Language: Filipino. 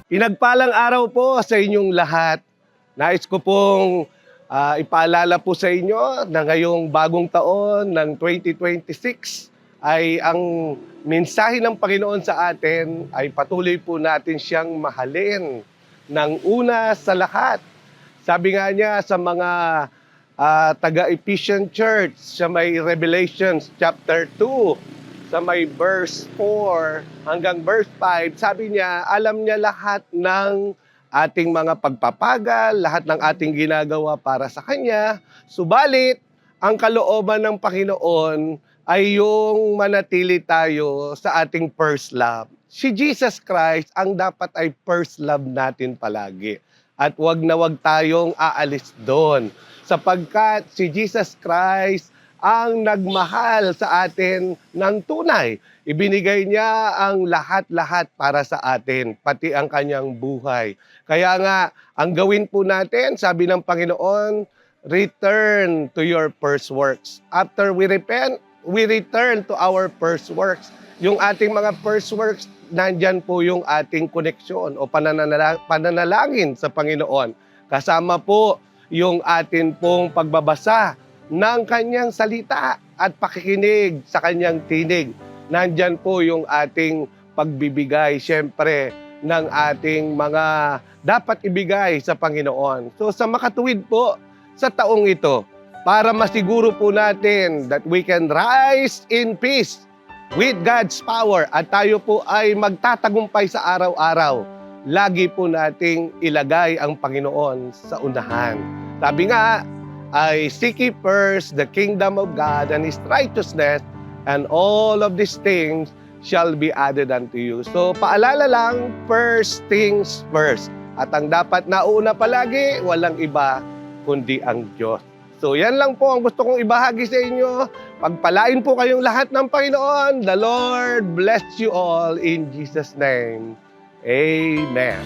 Pinagpalang araw po sa inyong lahat. Nais ko pong ipaalala po sa inyo na ngayong bagong taon ng 2026 ay ang mensahe ng Panginoon sa atin ay patuloy po natin siyang mahalin ng una sa lahat. Sabi nga niya sa mga taga-Ephesian Church sa may Revelations chapter 2, sa may verse 4 hanggang verse 5, sabi niya, alam niya lahat ng ating mga pagpapagal, lahat ng ating ginagawa para sa Kanya. Subalit, ang kalooban ng Panginoon ay yung manatili tayo sa ating first love. Si Jesus Christ ang dapat ay first love natin palagi. At wag na wag tayong aalis doon. Sapagkat si Jesus Christ ang nagmahal sa atin ng tunay. Ibinigay niya ang lahat-lahat para sa atin, pati ang kanyang buhay. Kaya nga, ang gawin po natin, sabi ng Panginoon, return to your first works. After we repent, we return to our first works. Yung ating mga first works, nandyan po yung ating koneksyon o pananalangin sa Panginoon. Kasama po yung atin pong pagbabasa ng kanyang salita at pakikinig sa kanyang tinig. Nandyan po yung ating pagbibigay, syempre, ng ating mga dapat ibigay sa Panginoon. So sa makatuwid po sa taong ito, para masiguro po natin that we can rise in peace with God's power at tayo po ay magtatagumpay sa araw-araw, lagi po nating ilagay ang Panginoon sa unahan. Sabi nga, I seek ye first the kingdom of God and His righteousness, and all of these things shall be added unto you. So paalala lang, first things first. At ang dapat nauna palagi, walang iba kundi ang Diyos. So yan lang po ang gusto kong ibahagi sa inyo. Pagpalain po kayong lahat ng Panginoon. The Lord bless you all in Jesus' name. Amen.